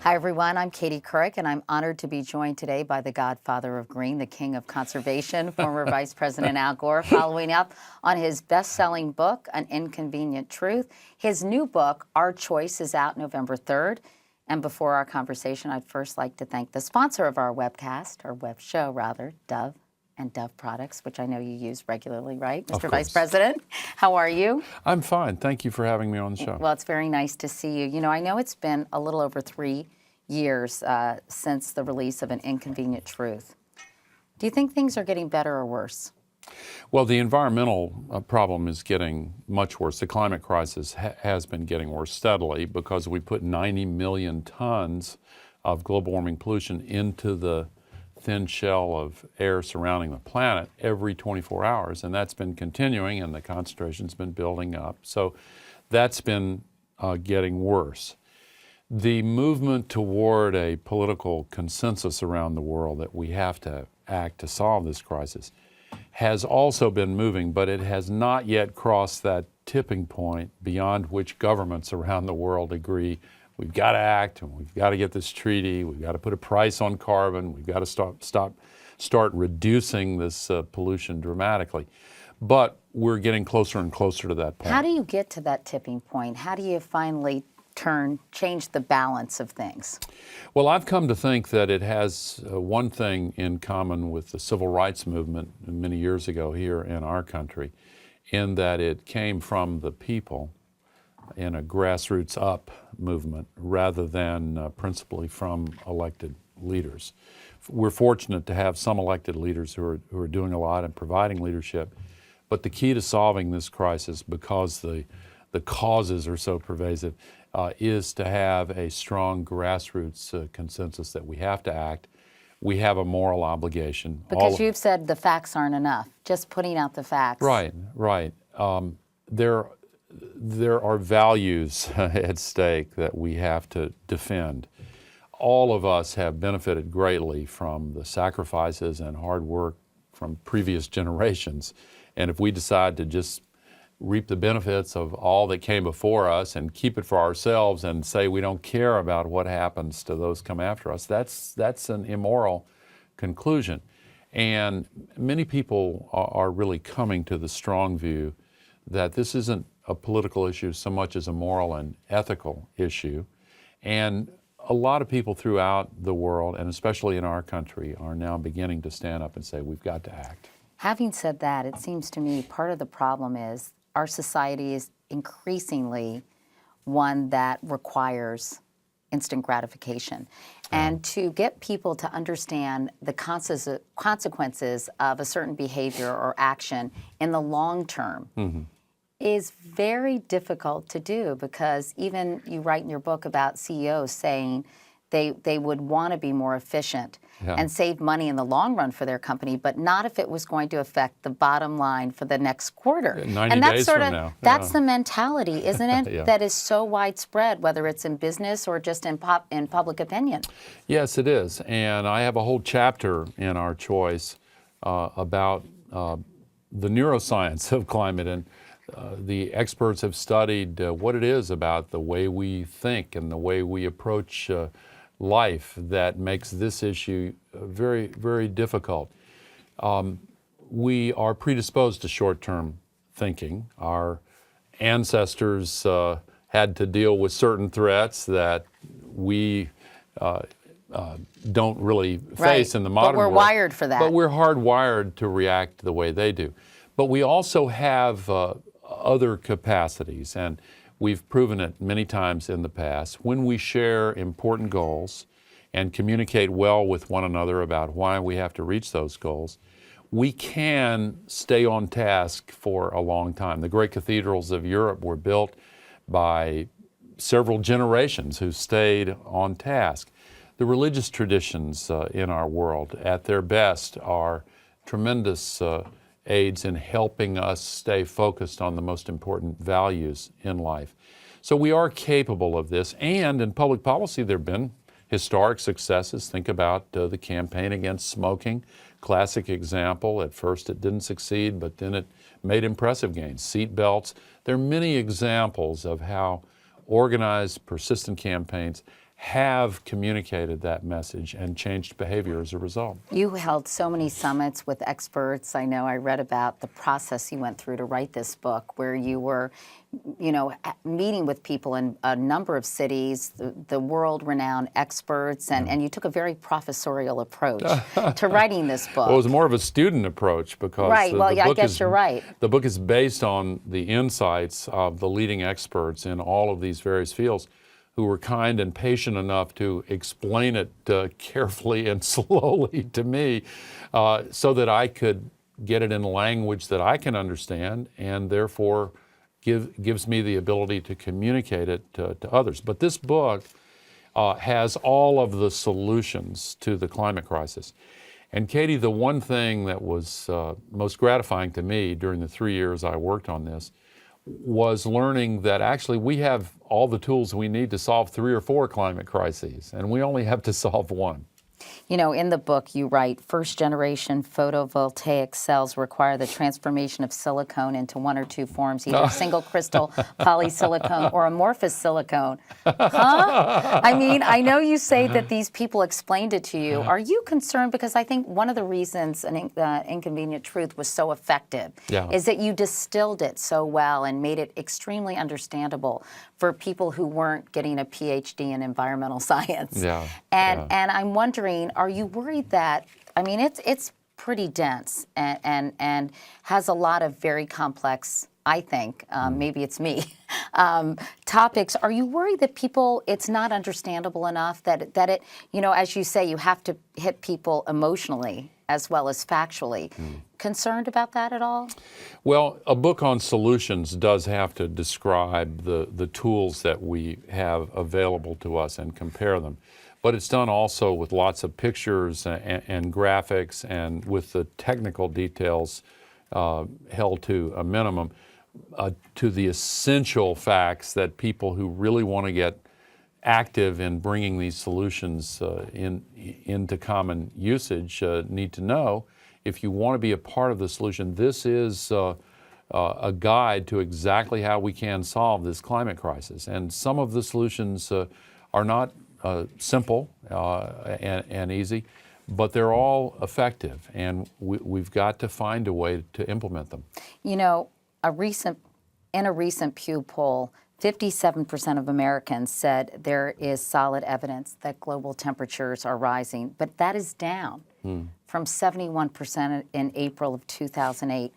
Hi, everyone. I'm Katie Couric, and I'm honored to be joined today by the godfather of green, the king of conservation, former Vice President Al Gore, following up on his best-selling book, An Inconvenient Truth. His new book, Our Choice, is out November 3rd. And before our conversation, I'd first like to thank the sponsor of our webcast, or web show, rather, Dove and Dove products, which I know you use regularly, right, Mr. Vice President? How are you? I'm fine. Thank you for having me on the show. Well, it's very nice to see you. You know, I know it's been a little over 3 years since the release of An Inconvenient Truth. Do you think things are getting better or worse? Well, the environmental problem is getting much worse. The climate crisis has been getting worse steadily because we put 90 million tons of global warming pollution into the thin shell of air surrounding the planet every 24 hours, and that's been continuing, and the concentration's been building up. So that's been getting worse. The movement toward a political consensus around the world that we have to act to solve this crisis has also been moving, but it has not yet crossed that tipping point beyond which governments around the world agree we've got to act, and we've got to get this treaty, we've got to put a price on carbon, we've got to start reducing this pollution dramatically. But we're getting closer and closer to that point. How do you get to that tipping point? How do you finally change the balance of things? Well, I've come to think that it has one thing in common with the civil rights movement many years ago here in our country, in that it came from the people in a grassroots up movement rather than principally from elected leaders. We're fortunate to have some elected leaders who are doing a lot and providing leadership, but the key to solving this crisis, because the causes are so pervasive, is to have a strong grassroots consensus that we have to act. We have a moral obligation. Because you've said the facts aren't enough, just putting out the facts. Right. There are values at stake that we have to defend. All of us have benefited greatly from the sacrifices and hard work from previous generations. And if we decide to just reap the benefits of all that came before us and keep it for ourselves and say we don't care about what happens to those come after us, that's an immoral conclusion. And many people are really coming to the strong view that this isn't a political issue so much as a moral and ethical issue. And a lot of people throughout the world, and especially in our country, are now beginning to stand up and say we've got to act. Having said that, it seems to me part of the problem is our society is increasingly one that requires instant gratification. And to get people to understand the consequences of a certain behavior or action in the long term is very difficult to do, because even you write in your book about CEOs saying they would want to be more efficient and save money in the long run for their company, but not if it was going to affect the bottom line for the next quarter. 90 and that's days sort from of now. that's the mentality, isn't it? Yeah. That is so widespread, whether it's in business or just in public opinion. Yes, it is. And I have a whole chapter in Our Choice about the neuroscience of climate, and the experts have studied what it is about the way we think and the way we approach life that makes this issue very, very difficult. We are predisposed to short-term thinking. Our ancestors had to deal with certain threats that we don't really face in the modern world. But we're wired for that. But we're hardwired to react the way they do. But we also have other capacities, and we've proven it many times in the past. When we share important goals and communicate well with one another about why we have to reach those goals, we can stay on task for a long time. The great cathedrals of Europe were built by several generations who stayed on task. The religious traditions in our world, at their best, are tremendous aids in helping us stay focused on the most important values in life. So we are capable of this, and in public policy there have been historic successes. Think about the campaign against smoking, classic example. At first it didn't succeed, but then it made impressive gains. Seat belts. There are many examples of how organized, persistent campaigns have communicated that message and changed behavior as a result. You held so many summits with experts. I know I read about the process you went through to write this book, where you were, meeting with people in a number of cities, the world-renowned experts, and you took a very professorial approach to writing this book. Well, it was more of a student approach because right. Well, the I book guess is, you're right. The book is based on the insights of the leading experts in all of these various fields, who were kind and patient enough to explain it carefully and slowly to me so that I could get it in language that I can understand, and therefore gives me the ability to communicate it to others. But this book has all of the solutions to the climate crisis. And Katie, the one thing that was most gratifying to me during the 3 years I worked on this was learning that actually we have all the tools we need to solve 3 or 4 climate crises, and we only have to solve one. In the book you write, first-generation photovoltaic cells require the transformation of silicone into 1 or 2 forms, either single crystal polysilicone or amorphous silicone. Huh? I know you say that these people explained it to you. Are you concerned? Because I think one of the reasons Inconvenient Truth was so effective is that you distilled it so well and made it extremely understandable for people who weren't getting a PhD in environmental science. And I'm wondering, are you worried that, it's pretty dense and has a lot of very complex, I think, maybe it's me, topics. Are you worried that it's not understandable enough, that it, as you say, you have to hit people emotionally as well as factually? Concerned about that at all? Well, a book on solutions does have to describe the tools that we have available to us and compare them. But it's done also with lots of pictures and graphics, and with the technical details held to a minimum, to the essential facts that people who really want to get active in bringing these solutions into common usage need to know. If you want to be a part of the solution, this is a guide to exactly how we can solve this climate crisis. And some of the solutions are not simple and easy, but they're all effective, and we've got to find a way to implement them. In a recent Pew poll, 57% of Americans said there is solid evidence that global temperatures are rising, but that is down from 71% in April of 2008.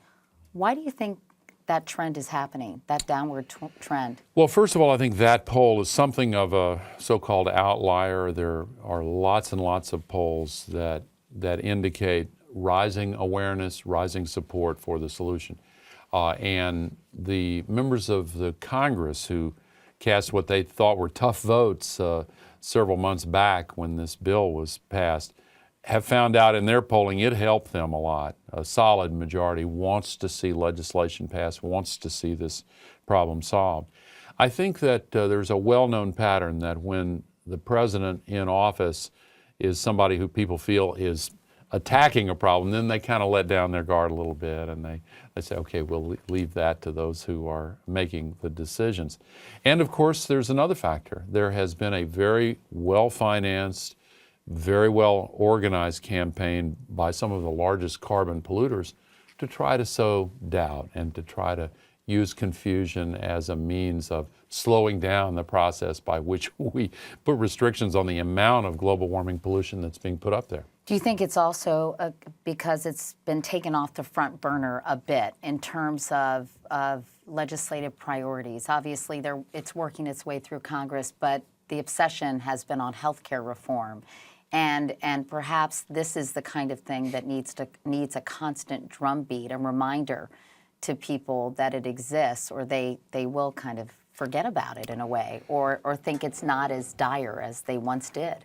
Why do you think that trend is happening, that downward trend? Well, first of all, I think that poll is something of a so-called outlier. There are lots and lots of polls that indicate rising awareness, rising support for the solution. And the members of the Congress who cast what they thought were tough votes several months back when this bill was passed have found out in their polling it helped them a lot. A solid majority wants to see legislation passed, wants to see this problem solved. I think that there's a well-known pattern that when the president in office is somebody who people feel is attacking a problem, then they kind of let down their guard a little bit, and they say, okay, we'll leave that to those who are making the decisions. And of course, there's another factor. There has been a very well-financed, very well-organized campaign by some of the largest carbon polluters to try to sow doubt and to try to use confusion as a means of slowing down the process by which we put restrictions on the amount of global warming pollution that's being put up there. Do you think it's also because it's been taken off the front burner a bit in terms of legislative priorities? Obviously, it's working its way through Congress, but the obsession has been on health care reform. And perhaps this is the kind of thing that needs a constant drumbeat, a reminder to people that it exists, or they will kind of forget about it in a way, or think it's not as dire as they once did.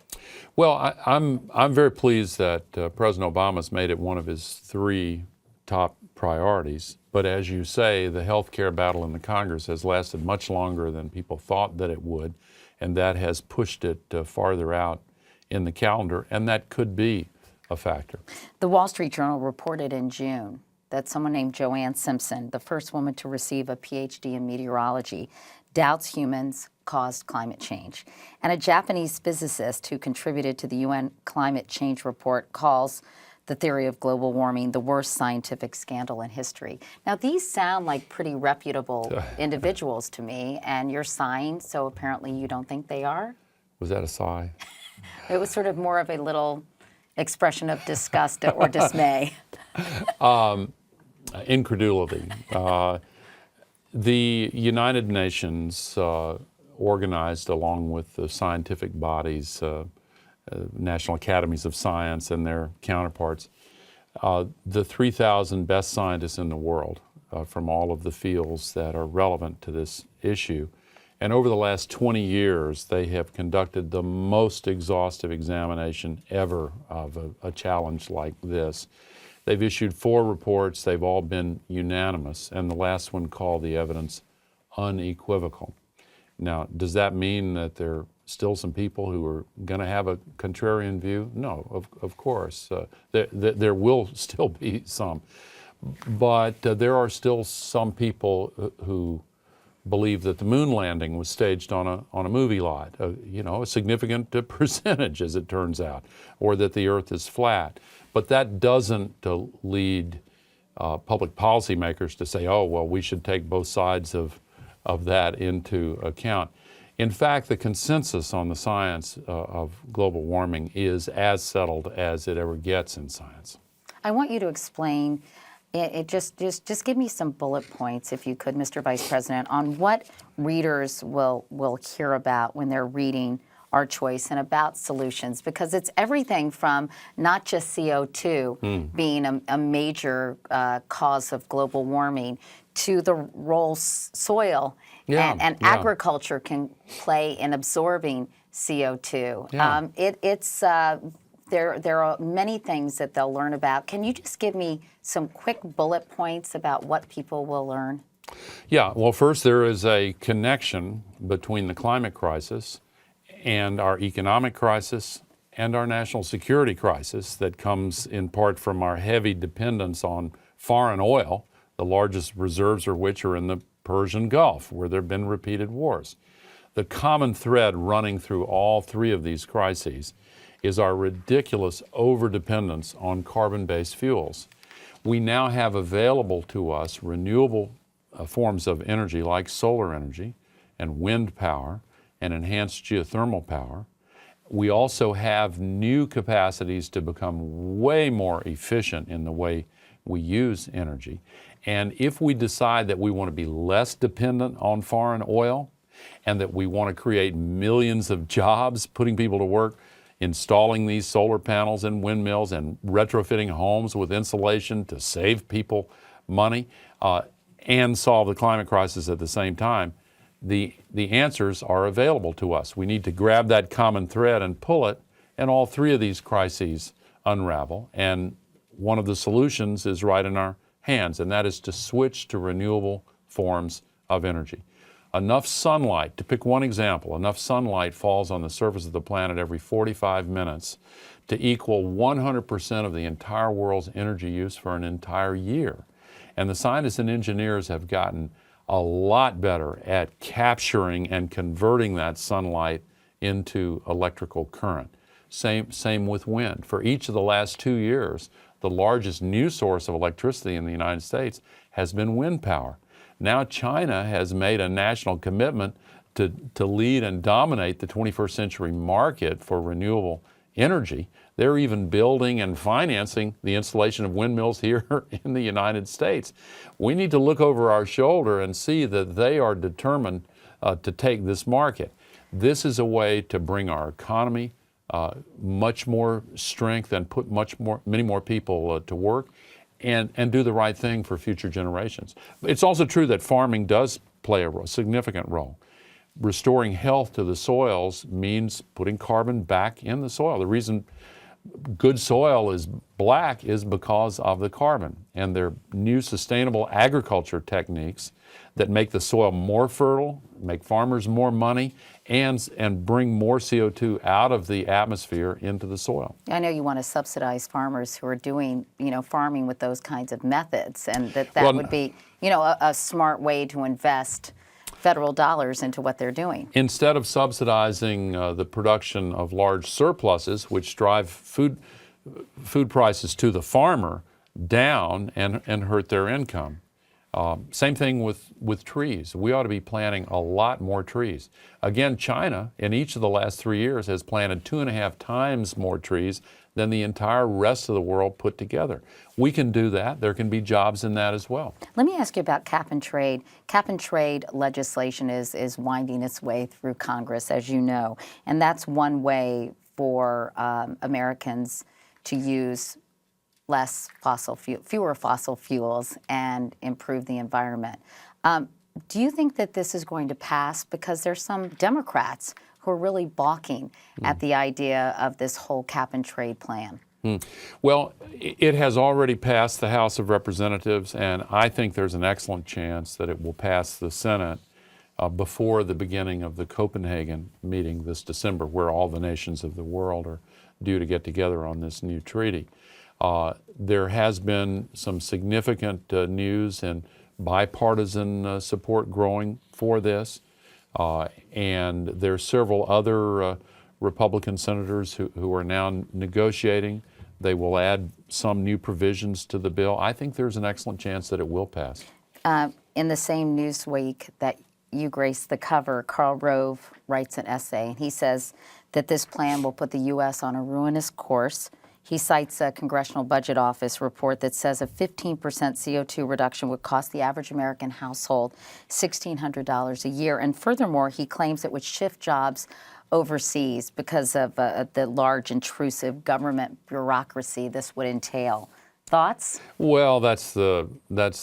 Well, I'm very pleased that President Obama's made it one of his 3 top priorities. But as you say, the health care battle in the Congress has lasted much longer than people thought that it would, and that has pushed it farther out in the calendar, and that could be a factor. The Wall Street Journal reported in June that someone named Joanne Simpson, the first woman to receive a PhD in meteorology, doubts humans caused climate change. And a Japanese physicist who contributed to the UN climate change report calls the theory of global warming the worst scientific scandal in history. Now, these sound like pretty reputable individuals to me, and you're sighing, so apparently you don't think they are? Was that a sigh? It was sort of more of a little expression of disgust or dismay. Incredulity. The United Nations organized, along with the scientific bodies, National Academies of Science and their counterparts, the 3,000 best scientists in the world from all of the fields that are relevant to this issue. And over the last 20 years, they have conducted the most exhaustive examination ever of a challenge like this. They've issued 4 reports. They've all been unanimous, and the last one called the evidence unequivocal. Now, does that mean that there are still some people who are going to have a contrarian view? No, of course. There will still be some. But there are still some people who believe that the moon landing was staged on a movie lot, a significant percentage, as it turns out, or that the Earth is flat. But that doesn't lead public policymakers to say, oh, well, we should take both sides of that into account. In fact, the consensus on the science of global warming is as settled as it ever gets in science. I want you to explain, just give me some bullet points, if you could, Mr. Vice President, on what readers will hear about when they're reading our choice and about solutions, because it's everything from not just CO2 being a major cause of global warming to the role soil and agriculture can play in absorbing CO2. Yeah. There are many things that they'll learn about. Can you just give me some quick bullet points about what people will learn? Yeah, well, first there is a connection between the climate crisis and our economic crisis and our national security crisis that comes in part from our heavy dependence on foreign oil, the largest reserves of which are in the Persian Gulf, where there have been repeated wars. The common thread running through all 3 of these crises is our ridiculous overdependence on carbon-based fuels. We now have available to us renewable forms of energy like solar energy and wind power and enhanced geothermal power. We also have new capacities to become way more efficient in the way we use energy. And if we decide that we want to be less dependent on foreign oil and that we want to create millions of jobs, putting people to work, installing these solar panels and windmills and retrofitting homes with insulation to save people money and solve the climate crisis at the same time, the answers are available to us. We need to grab that common thread and pull it, and all 3 of these crises unravel. And one of the solutions is right in our hands, and that is to switch to renewable forms of energy. Enough sunlight, to pick one example, enough sunlight falls on the surface of the planet every 45 minutes to equal 100% of the entire world's energy use for an entire year. And the scientists and engineers have gotten a lot better at capturing and converting that sunlight into electrical current. Same with wind. For each of the last 2 years, the largest new source of electricity in the United States has been wind power. Now China has made a national commitment to lead and dominate the 21st century market for renewable energy. They're even building and financing the installation of windmills here in the United States. We need to look over our shoulder and see that they are determined to take this market. This is a way to bring our economy much more strength and put many more people to work and do the right thing for future generations. It's also true that farming does play a significant role. Restoring health to the soils means putting carbon back in the soil. The reason good soil is black is because of the carbon, and there are new sustainable agriculture techniques that make the soil more fertile, make farmers more money, and bring more CO2 out of the atmosphere into the soil. I know you want to subsidize farmers who are doing, farming with those kinds of methods, and that would be, a smart way to invest federal dollars into what they're doing. Instead of subsidizing the production of large surpluses, which drive food prices to the farmer down and hurt their income. Same thing with trees. We ought to be planting a lot more trees. Again, China, in each of the last 3 years, has planted 2.5 times more trees than the entire rest of the world put together. We can do that. There can be jobs in that as well. Let me ask you about cap and trade. Cap and trade legislation is winding its way through Congress, as you know, and that's one way for Americans to use fewer fossil fuels and improve the environment. Do you think that this is going to pass? Because there's some Democrats who are really balking at the idea of this whole cap and trade plan. Well, it has already passed the House of Representatives, and I think there's an excellent chance that it will pass the Senate before the beginning of the Copenhagen meeting this December, where all the nations of the world are due to get together on this new treaty. There has been some significant news and bipartisan support growing for this, and there are several other Republican senators who are now negotiating. They will add some new provisions to the bill. I think there's an excellent chance that it will pass. In the same Newsweek that you graced the cover, Karl Rove writes an essay, and he says that this plan will put the U.S. on a ruinous course. He cites a Congressional Budget Office report that says a 15% CO2 reduction would cost the average American household $1,600 a year. And furthermore, he claims it would shift jobs overseas because of the large, intrusive government bureaucracy this would entail. Thoughts? Well, that's the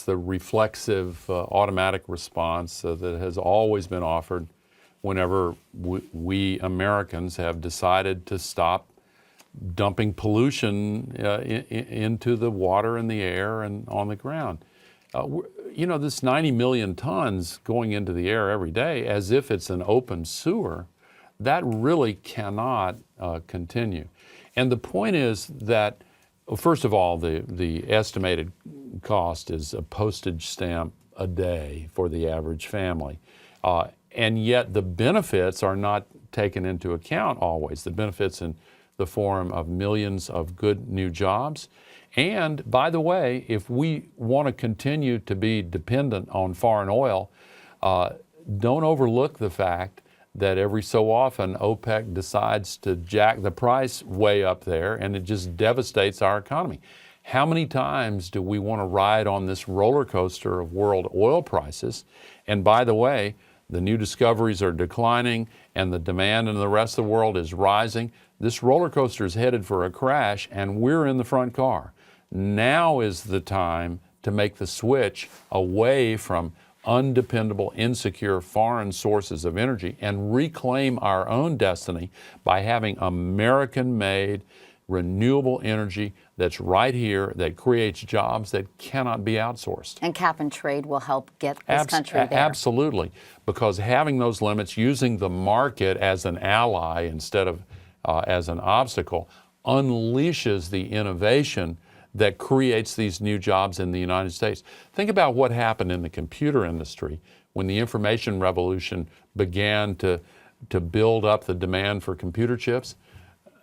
reflexive, automatic response that has always been offered whenever we Americans have decided to stop dumping pollution into the water and the air and on the ground. You know, this 90 million tons going into the air every day as if it's an open sewer, that really cannot continue. And the point is that, first of all, the estimated cost is a postage stamp a day for the average family. And yet the benefits are not taken into account always. The benefits in the form of millions of good new jobs. And by the way, if we want to continue to be dependent on foreign oil, don't overlook the fact that every so often OPEC decides to jack the price way up there, and it just devastates our economy. How many times do we want to ride on this roller coaster of world oil prices? And by the way, the new discoveries are declining and the demand in the rest of the world is rising. This roller coaster is headed for a crash, and we're in the front car. Now is the time to make the switch away from undependable, insecure foreign sources of energy and reclaim our own destiny by having American-made renewable energy that's right here, that creates jobs that cannot be outsourced. And cap and trade will help get this country there. Absolutely, because having those limits, using the market as an ally instead of as an obstacle, unleashes the innovation that creates these new jobs in the United States. Think about what happened in the computer industry when the information revolution began to build up the demand for computer chips.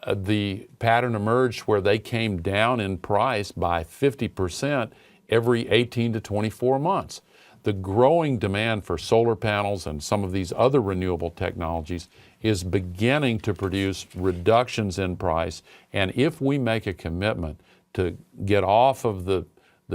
The pattern emerged where they came down in price by 50% every 18 to 24 months. The growing demand for solar panels and some of these other renewable technologies is beginning to produce reductions in price. And if we make a commitment to get off of the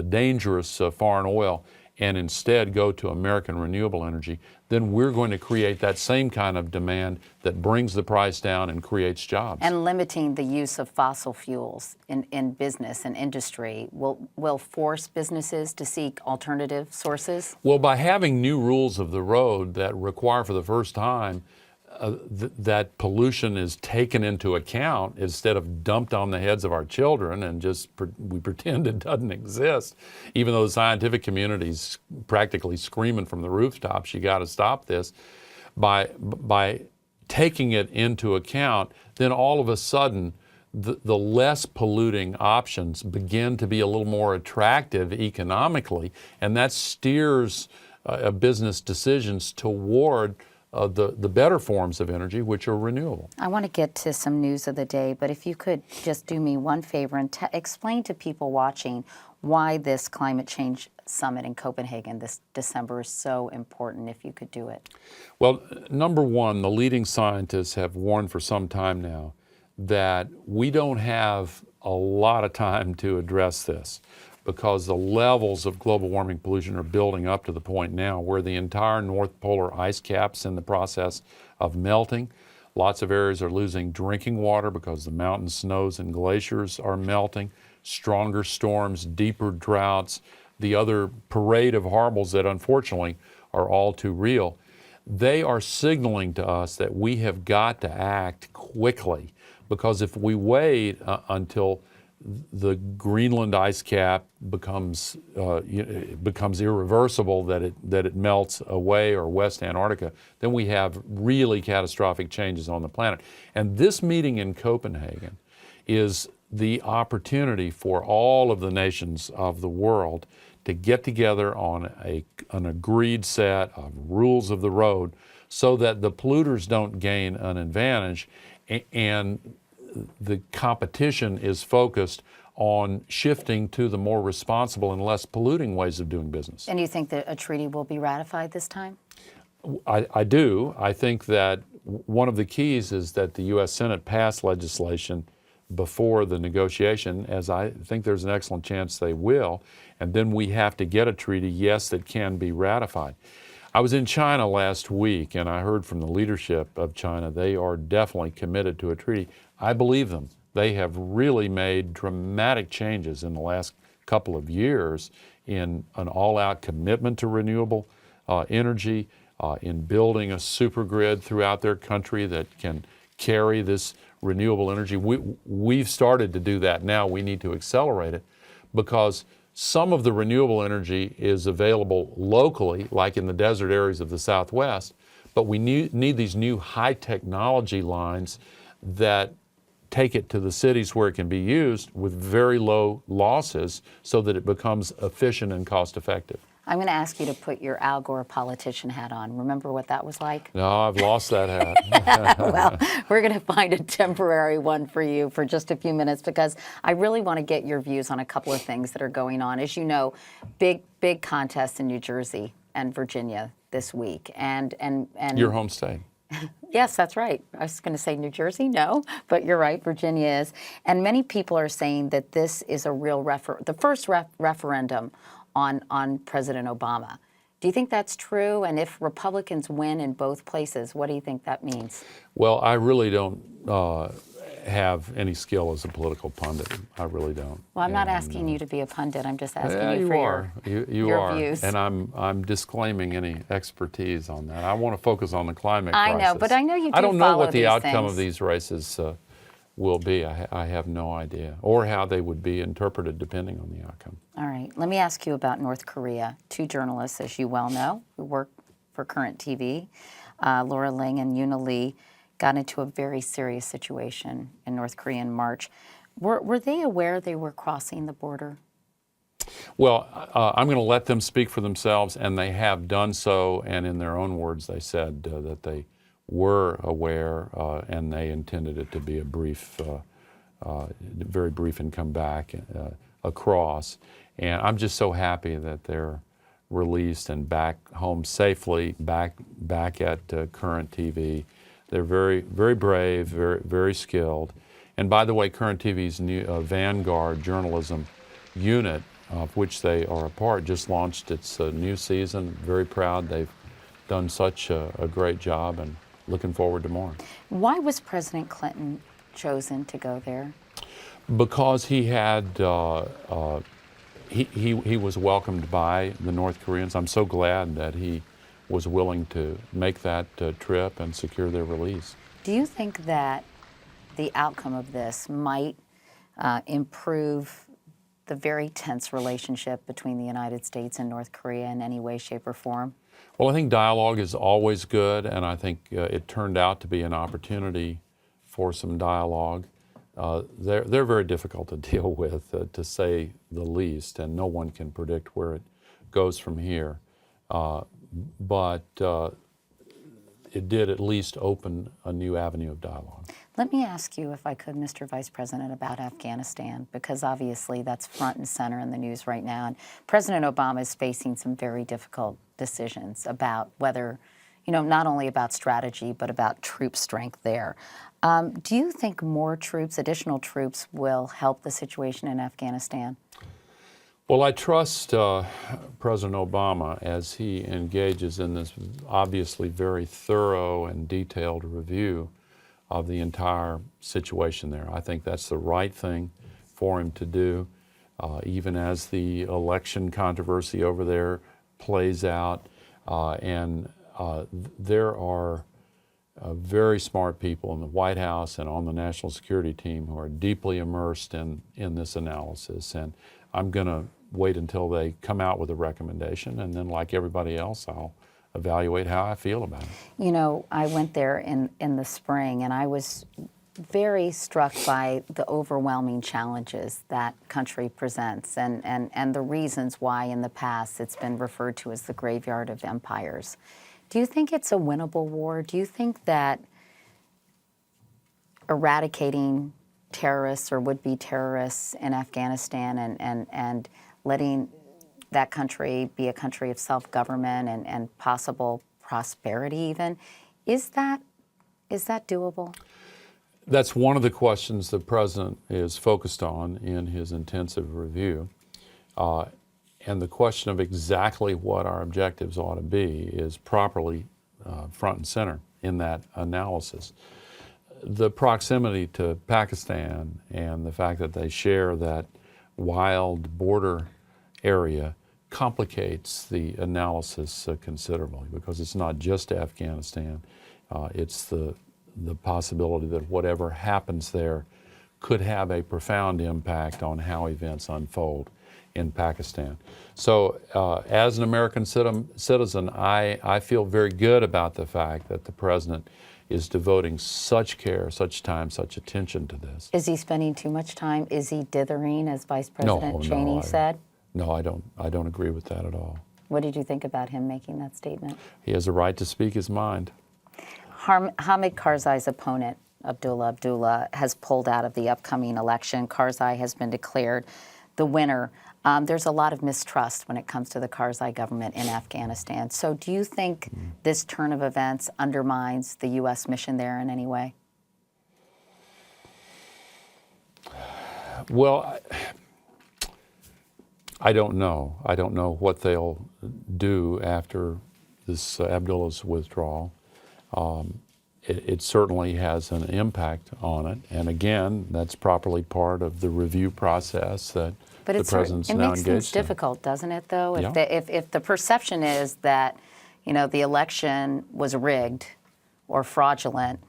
dangerous foreign oil and instead go to American renewable energy, then we're going to create that same kind of demand that brings the price down and creates jobs. And limiting the use of fossil fuels in business and industry will force businesses to seek alternative sources? Well, by having new rules of the road that require for the first time that pollution is taken into account instead of dumped on the heads of our children and just we pretend it doesn't exist, even though the scientific community's practically screaming from the rooftops, you got to stop this. By taking it into account, then all of a sudden the less polluting options begin to be a little more attractive economically, and that steers business decisions toward the better forms of energy, which are renewable. I want to get to some news of the day, but if you could just do me one favor and explain to people watching why this climate change summit in Copenhagen this December is so important, if you could do it. Well, number one, the leading scientists have warned for some time now that we don't have a lot of time to address this, because the levels of global warming pollution are building up to the point now where the entire North Polar ice cap's in the process of melting. Lots of areas are losing drinking water because the mountain snows and glaciers are melting. Stronger storms, deeper droughts, the other parade of horribles that unfortunately are all too real. They are signaling to us that we have got to act quickly, because if we wait until the Greenland ice cap becomes irreversible, that it melts away, or West Antarctica, then we have really catastrophic changes on the planet. And this meeting in Copenhagen is the opportunity for all of the nations of the world to get together on an agreed set of rules of the road, so that the polluters don't gain an advantage, and the competition is focused on shifting to the more responsible and less polluting ways of doing business. And you think that a treaty will be ratified this time? I do. I think that one of the keys is that the U.S. Senate pass legislation before the negotiation, as I think there's an excellent chance they will, and then we have to get a treaty, yes, that can be ratified. I was in China last week, and I heard from the leadership of China they are definitely committed to a treaty. I believe them. They have really made dramatic changes in the last couple of years in an all-out commitment to renewable energy, in building a supergrid throughout their country that can carry this renewable energy. We've started to do that now. We need to accelerate it, because some of the renewable energy is available locally, like in the desert areas of the Southwest, but we need these new high technology lines that take it to the cities where it can be used with very low losses, so that it becomes efficient and cost effective. I'm going to ask you to put your Al Gore politician hat on. Remember what that was like? No, I've lost that hat. Well, we're going to find a temporary one for you for just a few minutes, because I really want to get your views on a couple of things that are going on. As you know, big contests in New Jersey and Virginia this week, and Your home state. Yes, that's right. I was going to say New Jersey, no, but you're right, Virginia is. And many people are saying that this is a real the first referendum on President Obama. Do you think that's true? And if Republicans win in both places, what do you think that means? Well, I really don't have any skill as a political pundit. I really don't. Well, I'm not asking you to be a pundit. I'm just asking you for your views. And I'm disclaiming any expertise on that. I want to focus on the climate crisis. I know, but I know you do I don't know what the follow these outcome things. of these races will be. I have no idea, or how they would be interpreted depending on the outcome. All right. Let me ask you about North Korea. Two journalists, as you well know, who work for Current TV, Laura Ling and Yuna Lee, got into a very serious situation in North Korea in March. Were they aware they were crossing the border? Well, I'm going to let them speak for themselves, and they have done so. And in their own words, they said that they were aware, and they intended it to be a brief, very brief, and come back across. And I'm just so happy that they're released and back home safely, back at Current TV. They're very, very brave, very, very skilled. And by the way, Current TV's new Vanguard journalism unit, of which they are a part, just launched its new season. Very proud. They've done such a great job, and looking forward to more. Why was President Clinton chosen to go there? Because he had he was welcomed by the North Koreans. I'm so glad that he was willing to make that trip and secure their release. Do you think that the outcome of this might improve the very tense relationship between the United States and North Korea in any way, shape, or form? Well, I think dialogue is always good, and I think it turned out to be an opportunity for some dialogue. They're very difficult to deal with, to say the least, and no one can predict where it goes from here. but it did at least open a new avenue of dialogue. Let me ask you, if I could, Mr. Vice President, about Afghanistan, because obviously that's front and center in the news right now. And President Obama is facing some very difficult decisions about whether, not only about strategy, but about troop strength there. Do you think more troops, additional troops, will help the situation in Afghanistan? Well, I trust President Obama as he engages in this obviously very thorough and detailed review of the entire situation there. I think that's the right thing for him to do, even as the election controversy over there plays out. There are very smart people in the White House and on the national security team who are deeply immersed in this analysis. And I'm going to wait until they come out with a recommendation, and then, like everybody else, I'll evaluate how I feel about it. I went there in the spring, and I was very struck by the overwhelming challenges that country presents and the reasons why in the past it's been referred to as the graveyard of empires. Do you think it's a winnable war? Do you think that eradicating terrorists or would-be terrorists in Afghanistan and letting that country be a country of self-government and possible prosperity even, is that doable? That's one of the questions the President is focused on in his intensive review. And the question of exactly what our objectives ought to be is properly front and center in that analysis. The proximity to Pakistan and the fact that they share that wild border area complicates the analysis considerably, because it's not just Afghanistan. It's the possibility that whatever happens there could have a profound impact on how events unfold in Pakistan. So as an American citizen, I feel very good about the fact that the President is devoting such care, such time, such attention to this. Is he spending too much time? Is he dithering, as Vice President Cheney said? No, I don't agree with that at all. What did you think about him making that statement? He has a right to speak his mind. Hamid Karzai's opponent, Abdullah, has pulled out of the upcoming election. Karzai has been declared the winner. There's a lot of mistrust when it comes to the Karzai government in Afghanistan. So do you think this turn of events undermines the U.S. mission there in any way? Well, I don't know. I don't know what they'll do after this Abdullah's withdrawal. It certainly has an impact on it. And again, that's properly part of the review process that the President's now engaged in. It makes things difficult, doesn't it, though? Yeah. If the perception is that, the election was rigged or fraudulent.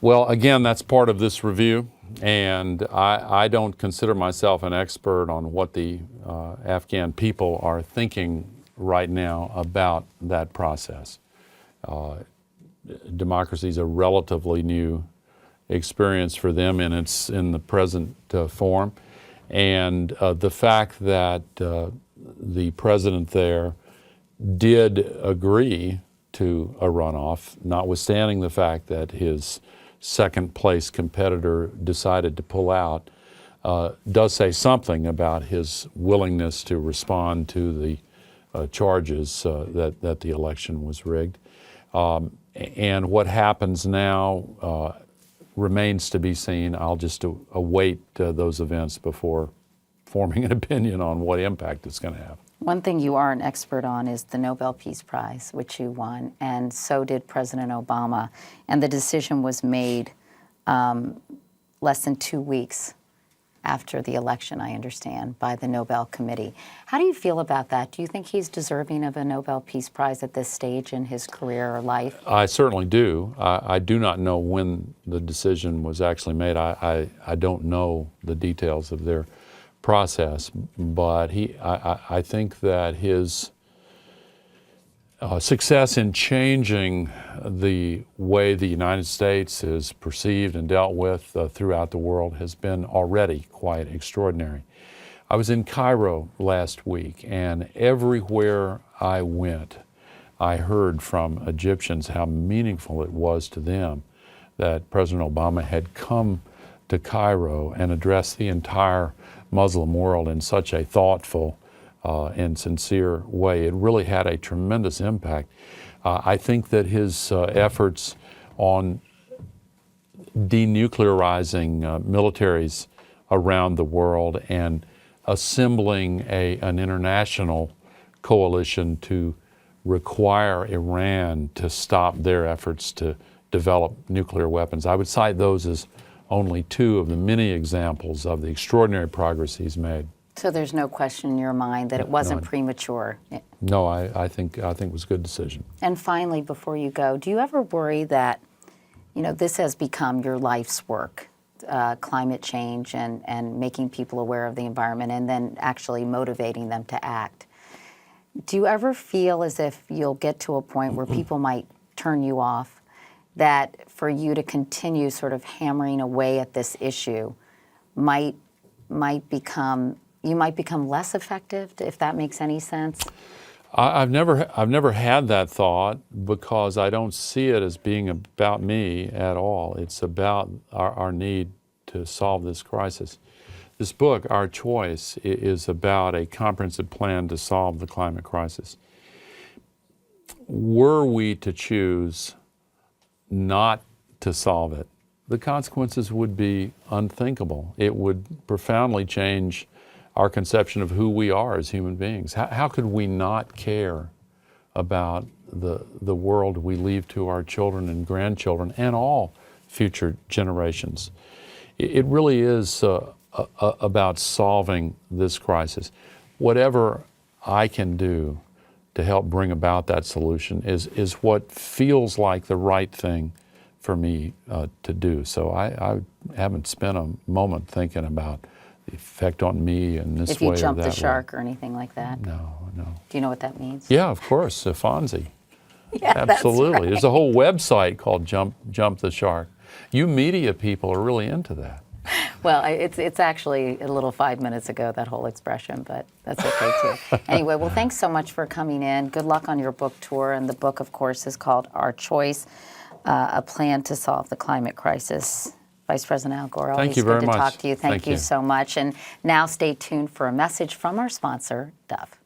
Well, again, that's part of this review. And I don't consider myself an expert on what the Afghan people are thinking right now about that process. Democracy is a relatively new experience for them in the present form. And the fact that the President there did agree to a runoff, notwithstanding the fact that his second place competitor decided to pull out, does say something about his willingness to respond to the charges that the election was rigged. And what happens now remains to be seen. I'll just await those events before forming an opinion on what impact it's going to have. One thing you are an expert on is the Nobel Peace Prize, which you won, and so did President Obama. And the decision was made less than 2 weeks after the election, I understand, by the Nobel Committee. How do you feel about that? Do you think he's deserving of a Nobel Peace Prize at this stage in his career or life? I certainly do. I do not know when the decision was actually made. I don't know the details of their process, but I think that his success in changing the way the United States is perceived and dealt with throughout the world has been already quite extraordinary. I was in Cairo last week, and everywhere I went, I heard from Egyptians how meaningful it was to them that President Obama had come to Cairo and addressed the entire Muslim world in such a thoughtful and sincere way. It really had a tremendous impact. I think that his efforts on denuclearizing militaries around the world and assembling an international coalition to require Iran to stop their efforts to develop nuclear weapons. I would cite those as only two of the many examples of the extraordinary progress he's made. So there's no question in your mind that it wasn't premature. No, I think it was a good decision. And finally, before you go, do you ever worry that, this has become your life's work, climate change and making people aware of the environment and then actually motivating them to act? Do you ever feel as if you'll get to a point where people might turn you off, that for you to continue sort of hammering away at this issue you might become less effective, if that makes any sense? I've never had that thought, because I don't see it as being about me at all. It's about our need to solve this crisis. This book, Our Choice, is about a comprehensive plan to solve the climate crisis. Were we to choose not to solve it, the consequences would be unthinkable. It would profoundly change our conception of who we are as human beings. How could we not care about the world we leave to our children and grandchildren and all future generations? It really is about solving this crisis. Whatever I can do to help bring about that solution is what feels like the right thing for me to do. So I haven't spent a moment thinking about the effect on me in this way or that way. If you jump the shark or anything like that? No. Do you know what that means? Yeah, of course, Fonzie. Yeah, absolutely. That's right. There's a whole website called Jump the Shark. You media people are really into that. Well, it's actually a little 5 minutes ago, that whole expression, but that's okay too. Anyway, well, thanks so much for coming in. Good luck on your book tour. And the book, of course, is called Our Choice, A Plan to Solve the Climate Crisis. Vice President Al Gore, always good to talk to you. Thank you so much. And now stay tuned for a message from our sponsor, Dove.